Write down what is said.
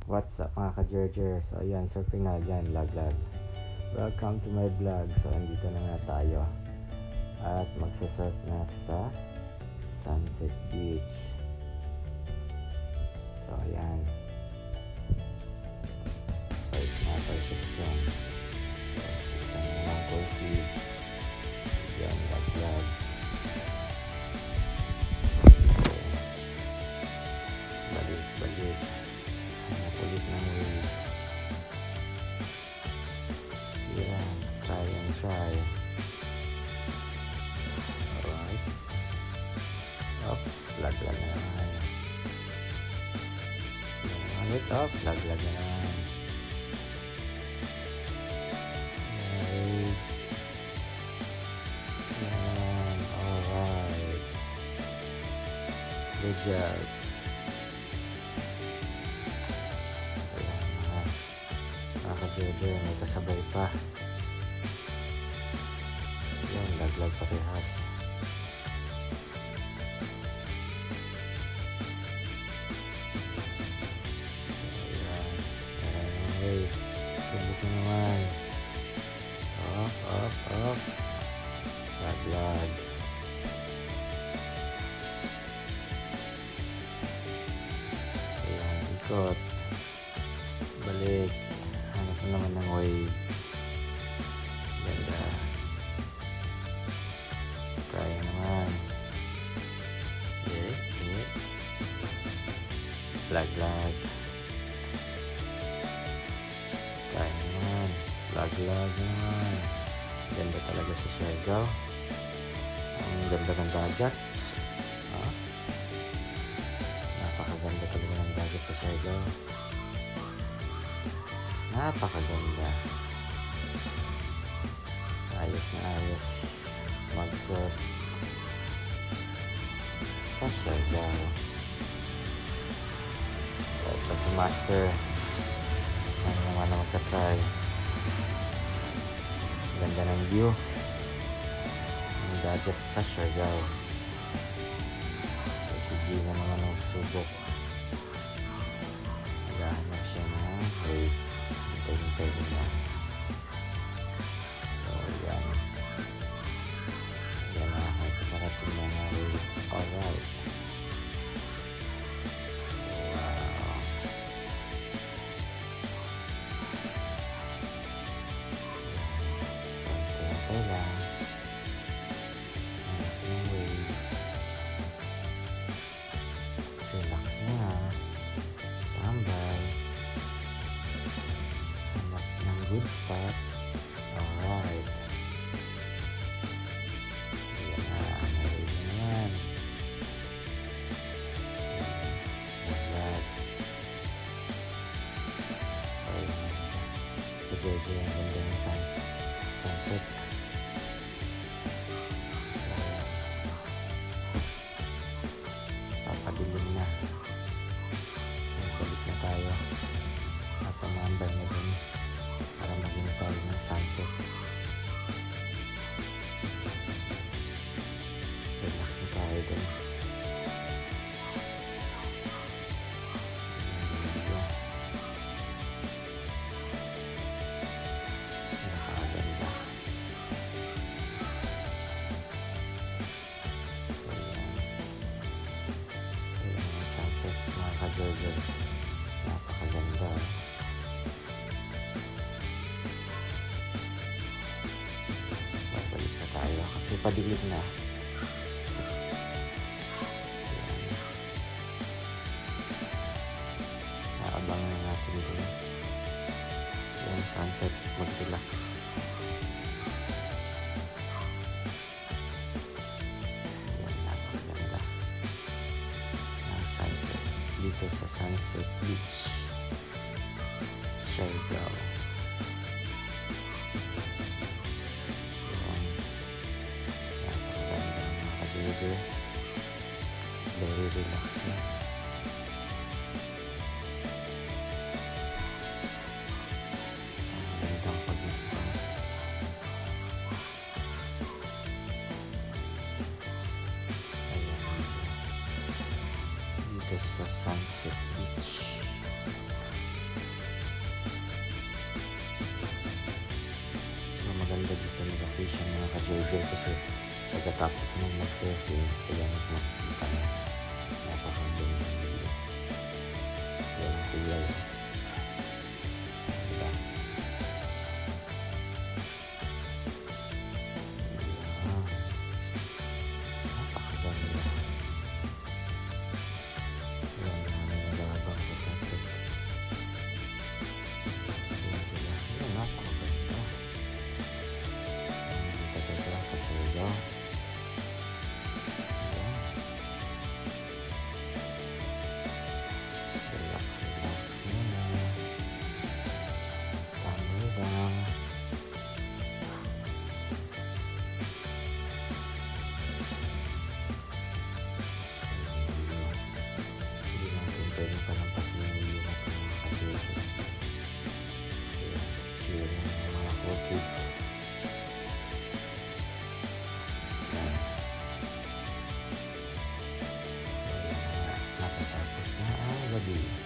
What's up mga ka-Jerjer? So ayan, surfing na dyan, lag. Welcome to my vlog. So andito na nga tayo at magsasurf na sa Sunset Beach. So ayan, perfect dyan. So isang naman coffee dyan, lag. Balik makulit ng wave. Yan, try and try. Alright. Oops, laglag na naman. Ulit, oops, laglag na naman. Yan, alright. Good job. Ka-Jerjer, may kasabay pa. Yan, laglag parehas. Ayan, okay. Subok na naman. Off. Laglag. Ayan, ikot. Balik. Hanap mo naman ng wave. Ganda. Try naman. Laglag. Try naman. Laglag naman. Ganda talaga sa Siargao. Ang ganda ng dagat. Napakaganda talaga ng dagat sa Siargao. Napakaganda. Ayos na ayos mag-surf sa Siargao. Ito si Master. Sana naman na magka-try. Ganda ng view ng dagat sa Siargao. So si Gina naman ang subok. Naghahanap siya ng wave. Hintay na. So yan na, nakarating na nga wave. Alright. Wow. So hintay lang. Hanap ng wave. Relax na. Tambay. Good spot. Alright. Ayan na. Narinig na yan. Laglag. So yun. Ka-Jerjer ang ganda ng sunset. So papadilim na. So balik na tayo. At tumambay na dun para maghintay ng sunset. Relax na tayo din. Napakaganda. So yan ang sunset mga ka-Jerjer. Napakaganda. Tayo kasi padilig na. Naabangan natin din yung sunset, mag-relax. Yan, napakaganda ng sunset dito sa Sunset Beach, Siargao. Very relaxing. Ang gandang pag-isda. Ayan. Dito sa Sunset Beach. maganda dito mag-vacation mga ka-JJ kasi pagkatapos mo mag-surfing, kailangan makikita mo. Napakaganda ng view. Yan ang kulay. Diba? Yan. Napakaganda. Yan ang nagabang sa sunset. Yan sila. Yan, napakaganda. Dito sila sa Surigao. Relax muna. Tama lang. Hindi natin pwedeng palampasin yung view natin mga ka-JJ. Chill ng mga cool kids. Yan. So, natatapos na ang gabi.